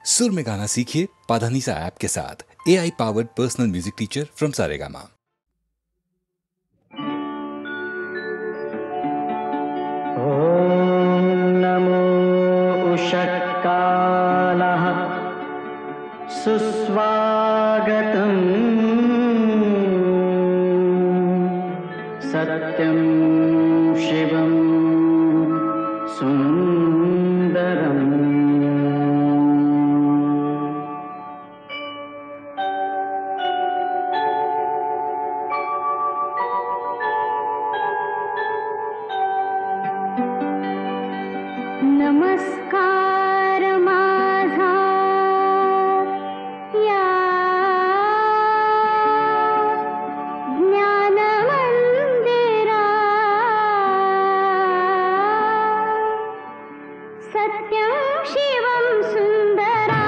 सुर में गाना सीखिए पाधानीसा ऐप के साथ। AI powered personal music teacher from Saregama. ओम नमो उषत्कालः सुस्वागतम् सत्यं शिवं सुन्दरम्। नमस्कार माझा या ज्ञान मंदिरा, सत्यं शिवं सुंदरा,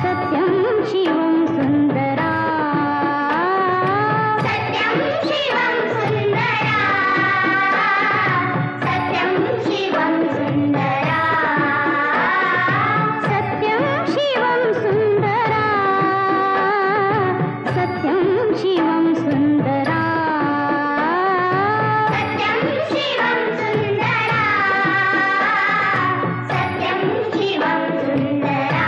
सत्यं शिवं सुंदरा, सत्यं शिवं सुंदरा, सत्यं शिवं सुंदरा, सत्यं शिवं सुंदरा, सत्यं शिवं सुंदरा, सत्यं शिवं सुंदरा, सत्यं शिवं सुंदरा।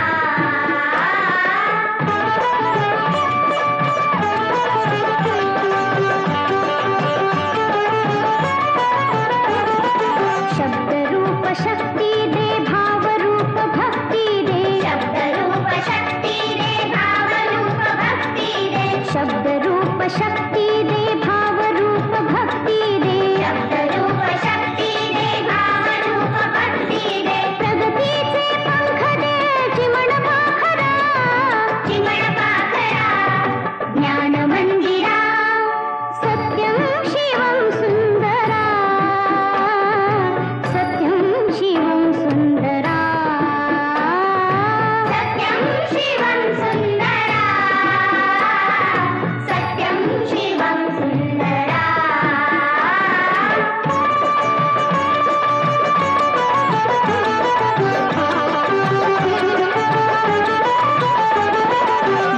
शब्द रूप शक्ति दे, भाव रूप भक्ति दे, शब्द रूप शक्ति दे, भाव रूप भक्ति दे, शब्द रूप शक्ति दे, भाव रूप भक्ति दे, शब्द रूप शक्ति दे, भाव रूप भक्ति दे, प्रगतीचे पंख दे, चिमण पाखरा, चिमण पाखरा, ज्ञान मंदिरा, सत्यं शिवं सुंदरा, सत्यं शिवं सुंदरा, सत्यं शिवं सुंदरा, सत्यं शिवं सुंदरा।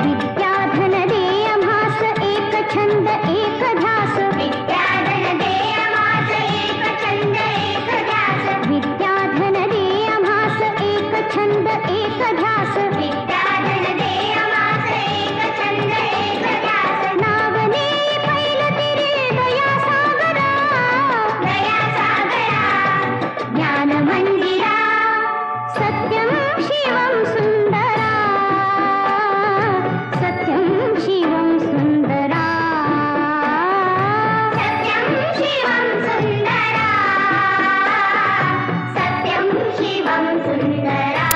विद्याधन दे आम्हास एक छंद एक ध्यास, विद्याधन दे आम्हास एक छंद एक ध्यास, विद्याधन दे आम्हास एक छंद एक ध्यास, विद्याधन दे आम्हास एक छंद एक ध्यास, नावने पैल तिरे दया सागरा, दया सागरा, ज्ञान मंदिरा, सत्यं शिवं सुंदरा, सत्यं शिवं सुंदरा, सत्यं शिवं सुंदरा, सत्यं शिवं सुंदरा।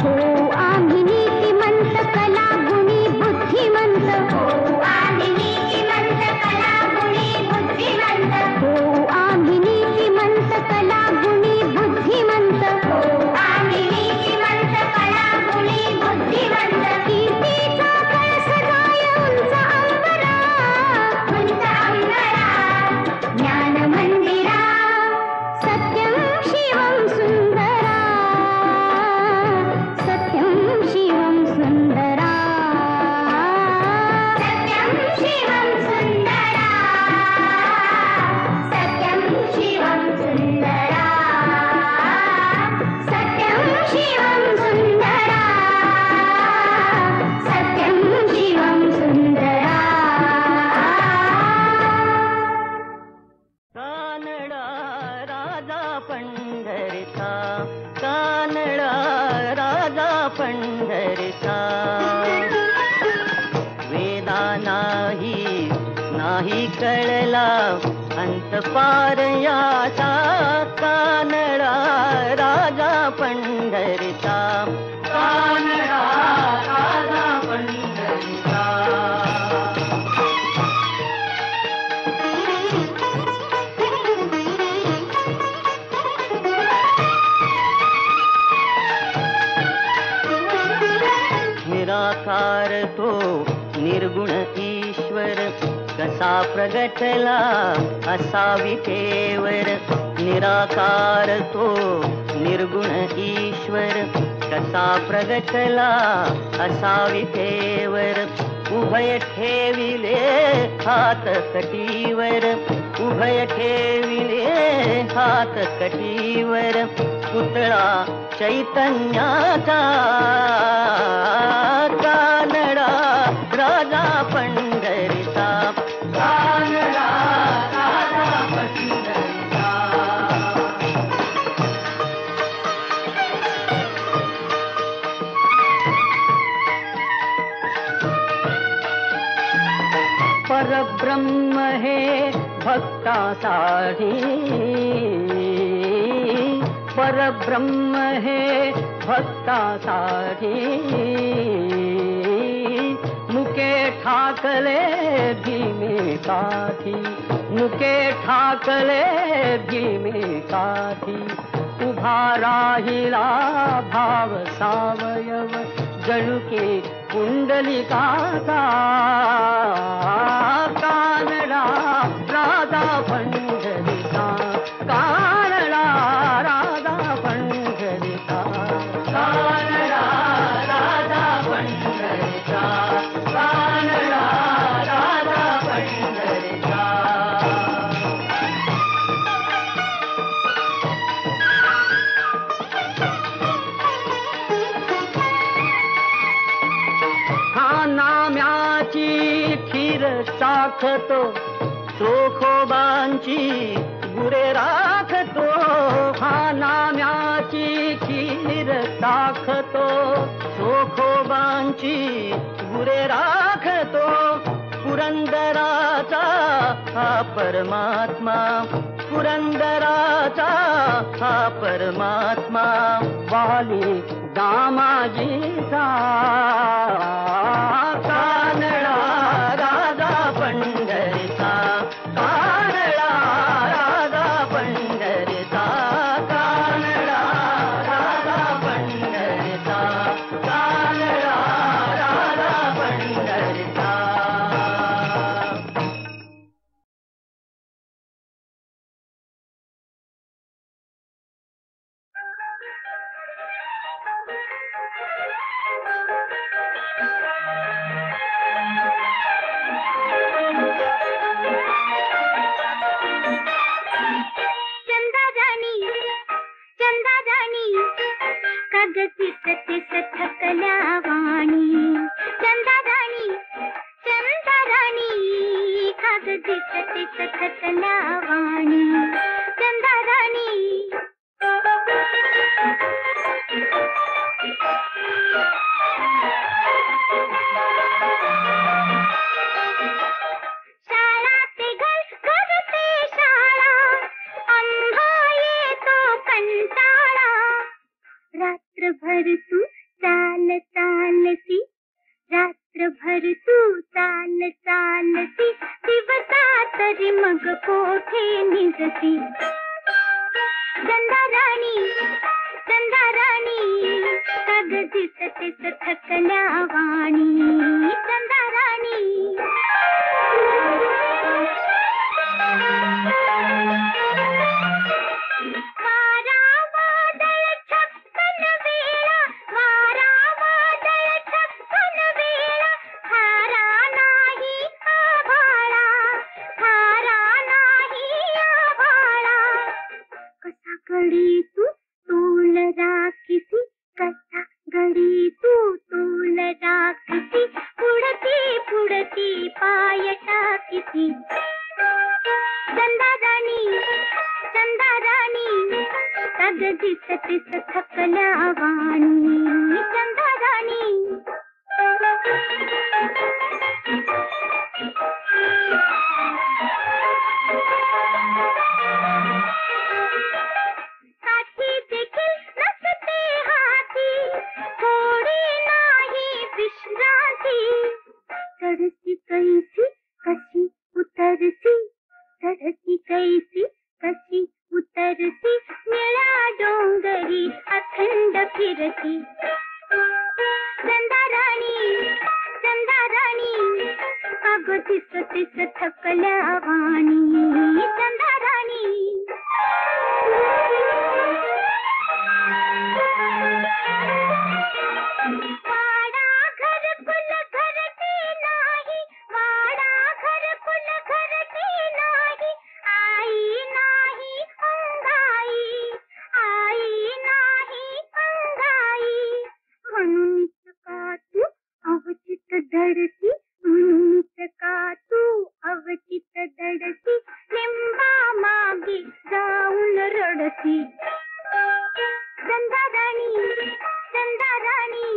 हो आम्ही नीतिमंत कला गुणी बुद्धिमंत, हो आम्ही नीतिमंत कला गुणी बुद्धिमंत, हो आम्ही नीतिमंत कला गुणी बुद्धिमंत, हो आम्ही नीतिमंत कला गुणी बुद्धिमंत, कीर्तीचा कळस गाय उंच अंबरा, उंच अंबरा, ज्ञान मंदिरा, सत्यं शिवं सुंदरा, सत्यं शिवं सुंदरा, सत्यं शिवं सुंदरा, सत्यं शिवं सुंदरा, सत्यं शिवं सुंदरा, सत्यं शिवं सुंदरा। कानडा राजा पंढरीचा, कानडा राजा पंढरीचा, वेदा नाही कळला अंत पार याचा, कानडा राजा पंढरीचा, कानडा राजा पंढरीचा। निराकार तो निर्गुण ईश्वर कसा प्रगटला असा विठेवर निराकार तो निर्गुण ईश्वर कसा प्रगटला असा विठेवर उभय ठेविले हात कटीवर उभय ठेविले हात कटीवर पुतळा चैतन्याचा कानडा राजा पंढरीचा कानडा राजा पंढरीचा परब्रह्म हे भक्तासाठी परब्रह्म हे भक्तासाठी मुके ठाकले भीमेसाठी मुके ठाकले भीमेसाठी उभा राहिला भाव सावयव जणुके कुंडलिकाचा कानडा राजा पंढरीचा कानडा राजा पंढरीचा कानडा राजा पंढरीचा कानडा राजा पंढरीचा हा नाम्याची खीर चाखतो चोखोबांची गुरे राखतो हा नाम्याची खीर चाखतो चोखोबांची गुरे राखतो पुरंदराचा हा परमात्मा पुरंदराचा हा परमात्मा वाली दामाजीचा कानडा राजा पंढरीचा कानडा राजा पंढरीचा कानडा राजा पंढरीचा कानडा राजा पंढरीचा चंदा राणी अगं तिस तिस थकल्या वाणी चंदाराणी वाडा घरकुल घरटी नाही वाडा घरकुल घरटी नाही आई नाही अंगाई आई नाही अंगाई म्हणूनच का तू अवचित धडती म्हणूनच का तू अवचित धडती लिंबा मागे जाऊन रडती चंदाराणी चंदाराणी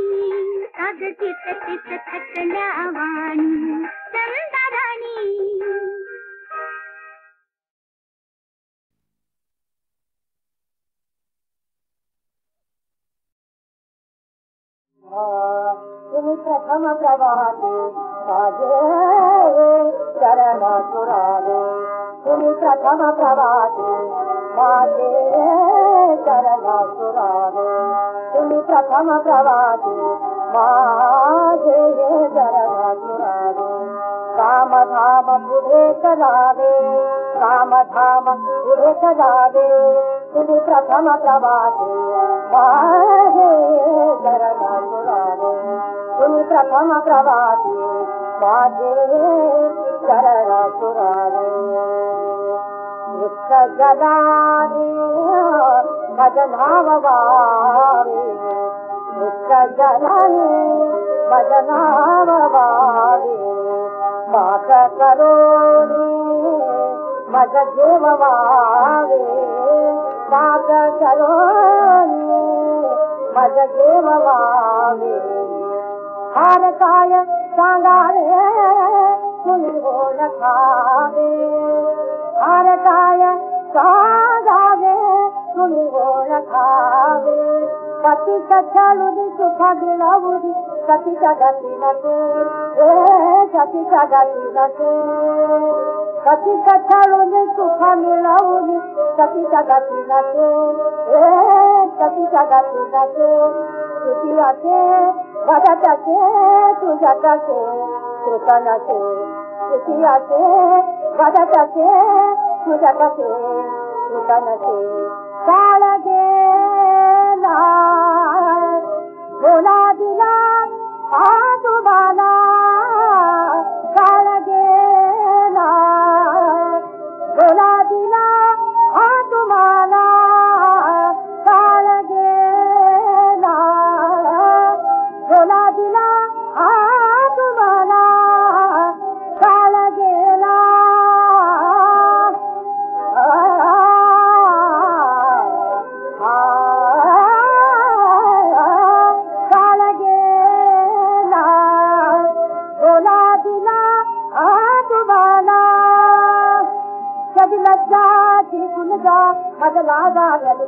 अगं तिस तिस थकल्या वाणी चंदाराणी तुम्ही प्रथम प्रभाते माझे चरण सुरावे तुम्ही प्रथम प्रभाते माझे चरण सुरावे तुम्ही प्रथम प्रभाते माझे चरण सुरावे कामधाम पुढे चलावे कामधाम पुढे चलावे तुम्ही प्रथम प्रभाते माझे चरण सुरावे तुम्ही प्रथम प्रभाते माझे चरण सुरावे वृक्ष जलाने भजनाववारे वृक्ष जलाने भजनाववारे पाक करोनी मज जेववारे पाक करोनी मज जेववारे हार काय सांगारे तुम्ही बोल खावे हार काय सांगावे तुम्ही बोल खावे कतीच्या चालुनी सुखा गिळावुनी कतीच्या गती नसे कतीच्या गती नसे कतीच्या चालुनी सुखा मिळावुनी कतीच्या गती नसे कतीच्या गती नसे तुझी असे वदतसे तुझ्यातसे कृतनसे तुझी असे वदतसे तुझ्यातसे कृतनसे काळ गेला बोला दिला हा तुम्हाला काळ गेला बोला दिला हा तुम्हाला काळ गेला बोला दिला हा तुम्हाला काळ गेला काळ गेला बोला दिला हा तुम्हाला कधी लज्जा जिंकून जा बदला जा घरी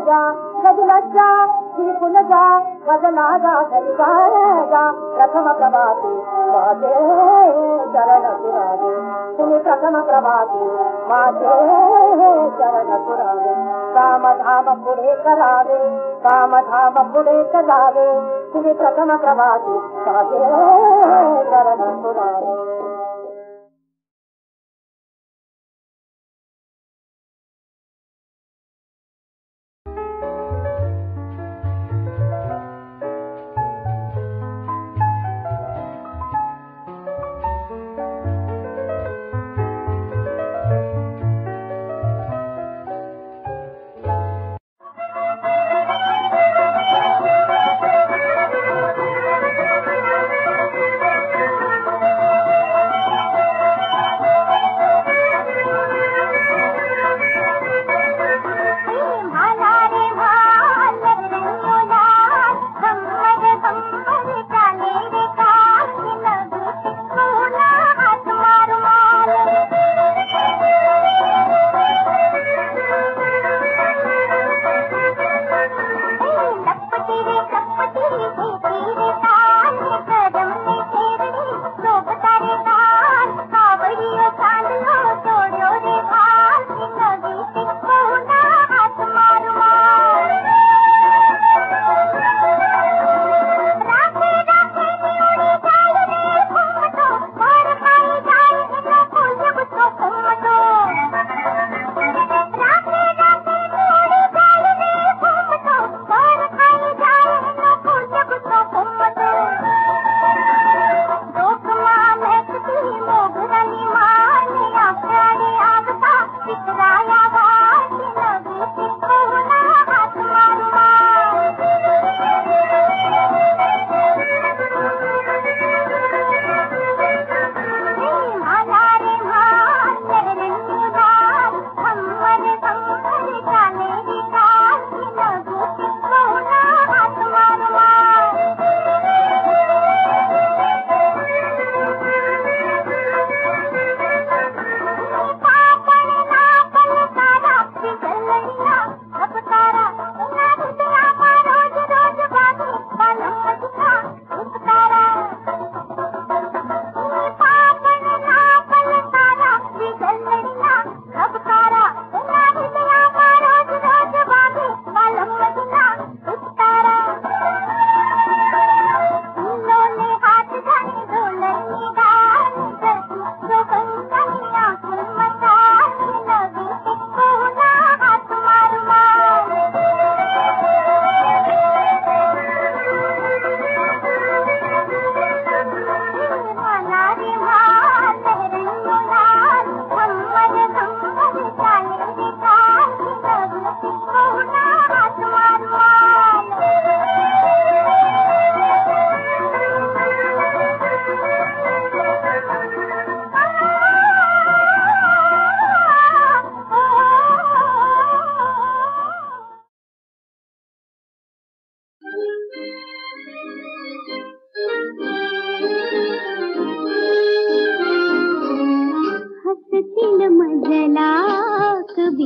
जा कधी लज्जा जिंकून जा बदला जा घरी जा प्रथम प्रभाते माझे चरण सुरावे तुम्ही प्रथम प्रभाते माझे चरण सुरावे कामधाम पुढे करावे कामधाम पुढे करावे तुम्ही प्रथम प्रभाते माझे चरण सुरावे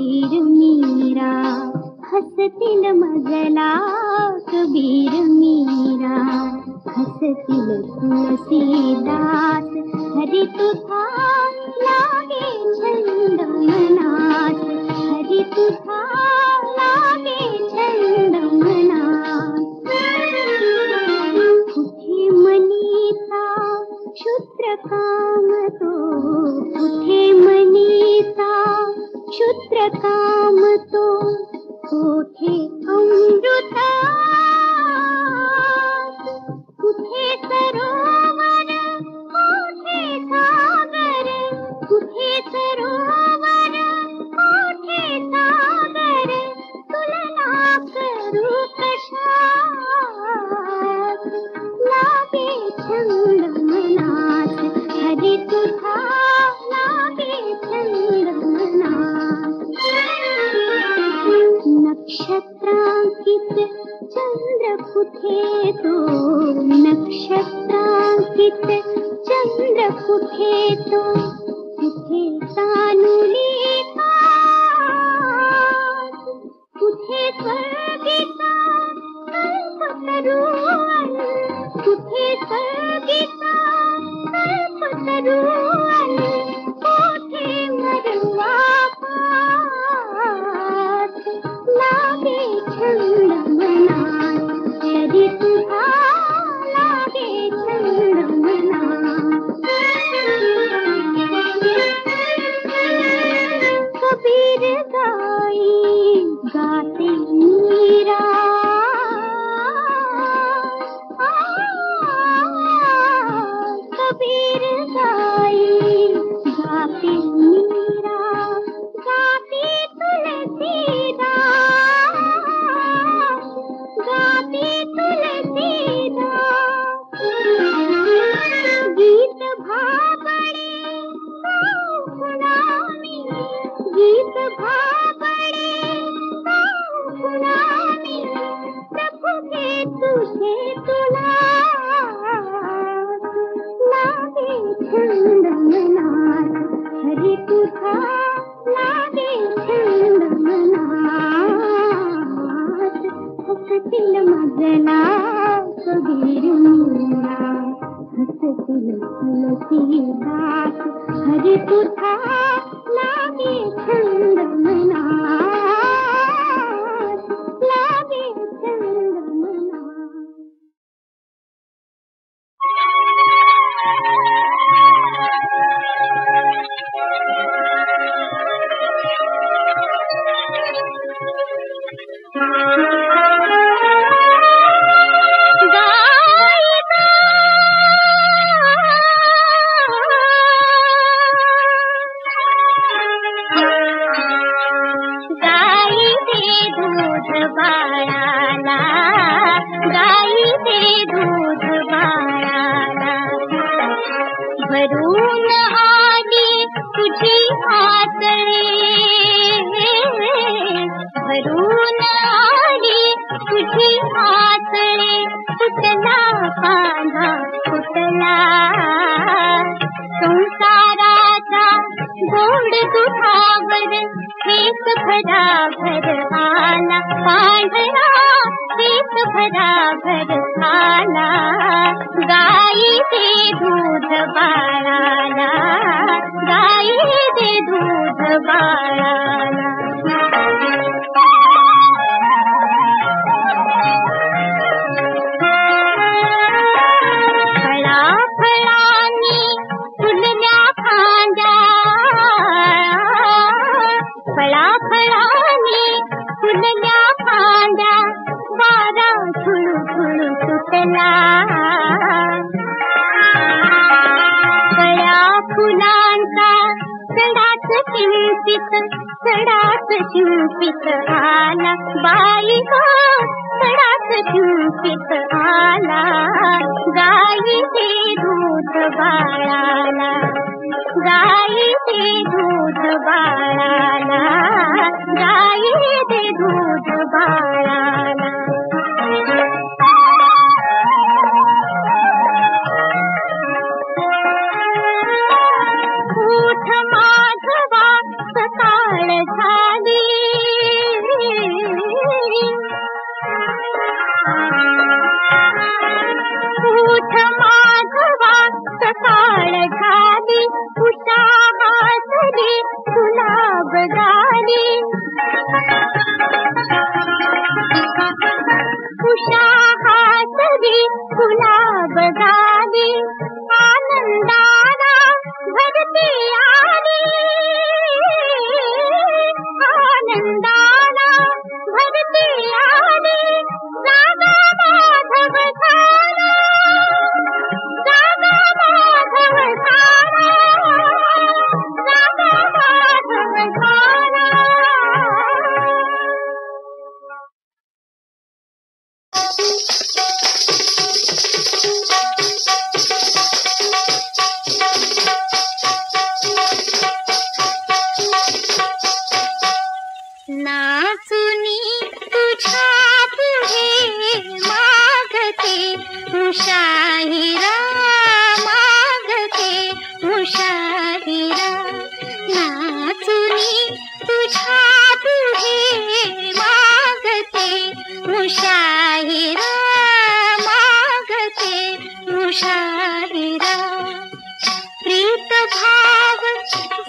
कबीर मीरा, हसतील मजला कबीर मीरा, हसतील तुलसीदास, हरी तुझा लागे छंद मनात, हरी तुझा लागे छंद मनात. कुठे मनीचा क्षुद्र काम तो, कुठे मनीचा क्षुद्र काम तो, कुठे अमृत, कुठे सरोवर, कुठे सागर, कुठे सरोवर, कुठे सागर, तुलना करू कशात, लागे छंद मनात, हरी तुझा लागे छंद मनात. नक्षत्रांकित चंद्र कुठे तो, नक्षत्रांकित चंद्र कुठे तो, कुठे तानुली तास, कुठे स्वर्गिका कल्पतरुवन, कुठे स्वर्गिका कल्पतरुवन, कुठे मरवा पास, लागे छंद मनात, हरी तुझा लागे छंद मनात. कबीर गाई गाते मीरा, कबीर गाई गाते मीरा, गाते तुलसीदास, गाते तुलसीदास. गीत भाबड़े गाऊं गुलामी, गीत भाबड़े गाऊं गुलामी, प्रभु के तुझे तुलास, लागे छंद मनात, हरी तुझा लागे छंद मनात. हसतील मजला कबीर मीरा, हसतील तुलसीदास, हरी तुझा लागे छंद मनात, लागे छंद मनात. गाई दे दूध बाळाला, गाई दे दूध बाळाला, भरून आली तुझी आतडे, भरून आली तुझी आतडे, फुटला कांदा फुटला, संसाराचा गोड दुधावर हेच भराभर आला, पांढरा हेच भराभर आला. गाई दे दूध बाळाला, गाई दे दूध बाळाला. फळाफळांनी फुलल्या फांद्या, फळाफळांनी फुलल्या फांद्या, वारा झुळझुळ सुटला. कळ्या फुलांचा सडाच शिंपित, सडाच शिंपित आला, बाई गो सडाच शिंपित आला. गाई दे दूध बाळाला, गाई दे दूध बाळाला, गाई दे दूध बाळाला. उठ माधवा सकाळ झाली, मुशाहिरा नाचुनी तुझ्या पुढे मागते मुशाहिरा मागते मुशाहिरा प्रीत भाव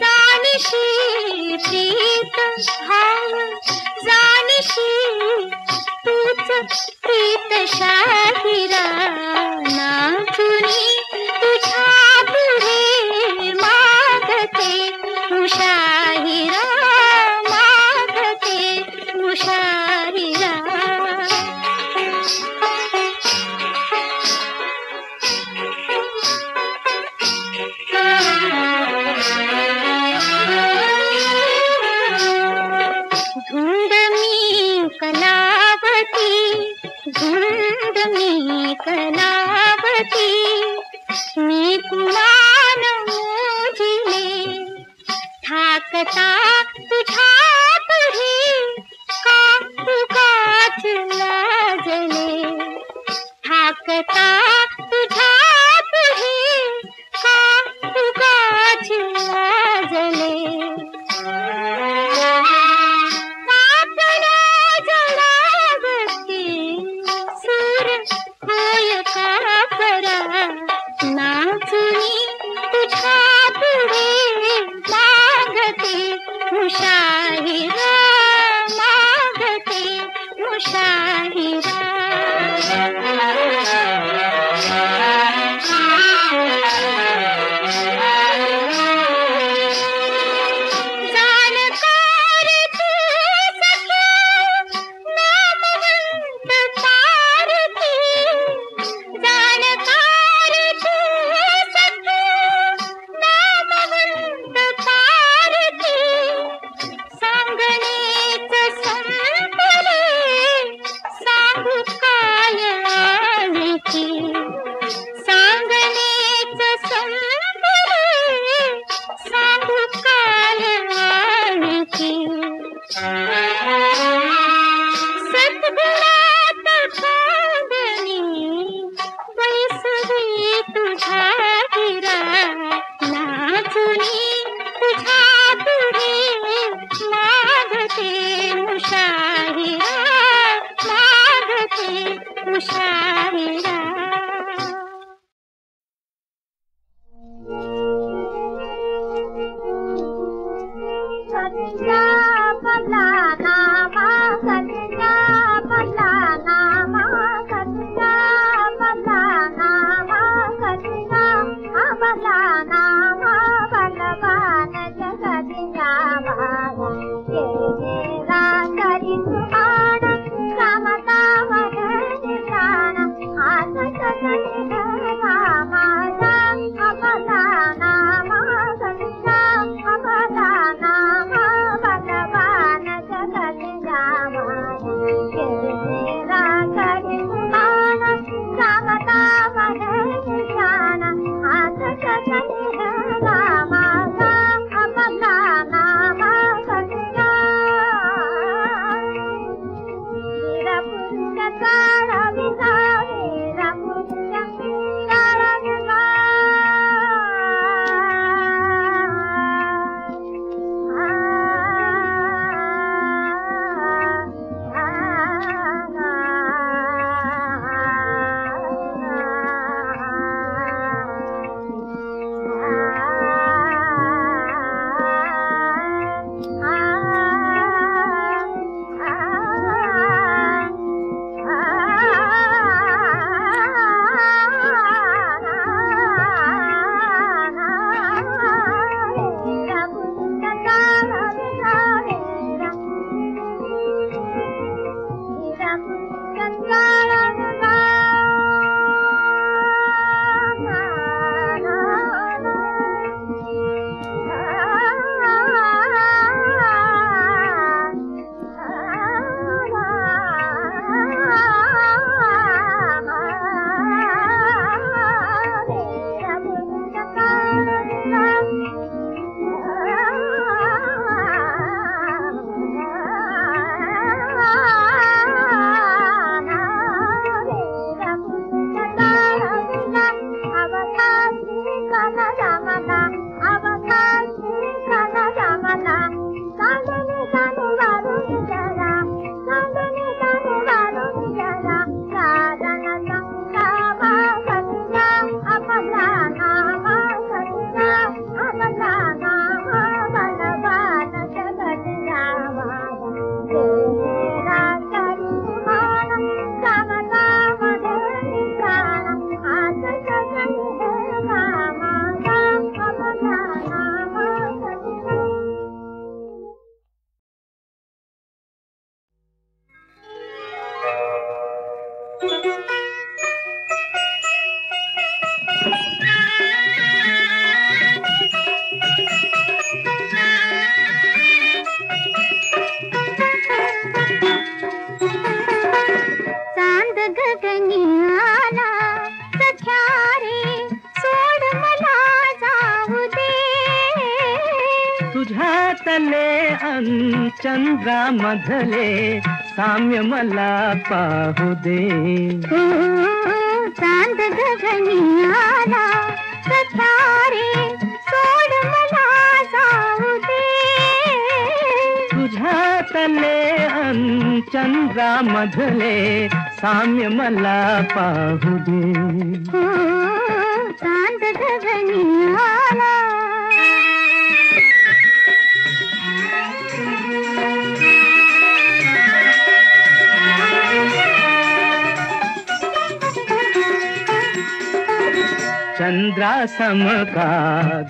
जाणीशी प्रीत भाव जाणीशी तूच प्रीत शाहिरा नाचुनी तुझ्या पुढे मागते मुशाहिरा मागते मुशाहिरा धुंद मी कलावती धुंद मी कलावती मी कुमान मोजिले ठाकता तुझ्या पुढे का उगाच लाजले ठाकता तुझ्या पुढे का उगाच लाजले होय का परा नाचुनी तुझ्या पुढे मागते तुझ्या तले चंद्रा मधले साम्य मला पाहू दे. चांद गगनी आला कथारे सोड मला जाऊ दे. तुझ्या तले चंद्रा मधले साम्य मला पाहू दे. चांद गगनी आला. चंद्रा सम का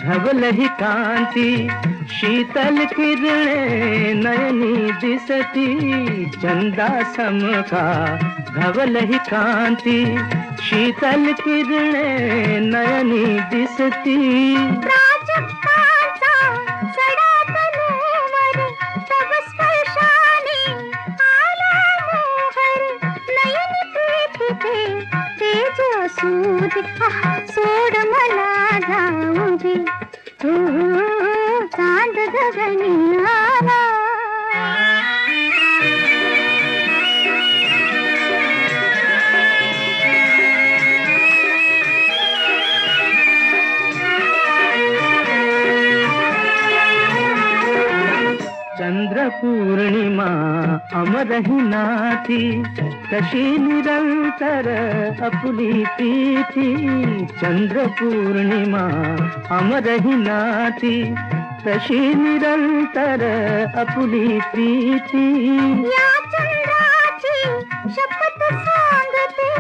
धवलही कांती शीतल किरणे नयनी दिसती. चंद्रा सम का धवलही कांती शीतल किरणे नयनी दिसती. प्राजक्ताचा सडा तनूवर तव स्पर्शाने आला मोहर. नयन पीठिते तेज सूद सोड मला जाऊ दे. चांद गगनी आला. चंद्र पूर्णिमा अमरही नाती कशी निरंतर अपुली प्रीती. चंद्र पूर्णिमा अमरही नाती कशी निरंतर अपुली प्रीती. या चंद्राची शपथ सांगते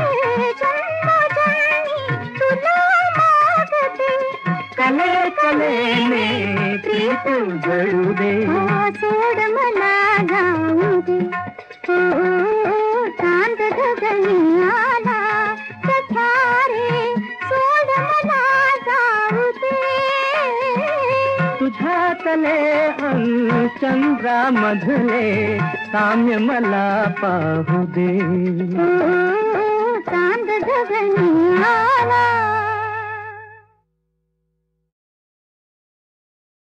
जन्मोजन्मी तुला मागते. कले कलेने प्रीत जळू दे. सोड मला जाऊ दे. चांद गगनी आला कथारे सोड मला जाऊ दे. तुझ्या तले चंद्रा मधले साम्य मला पाहू दे. चांद गगनी आला.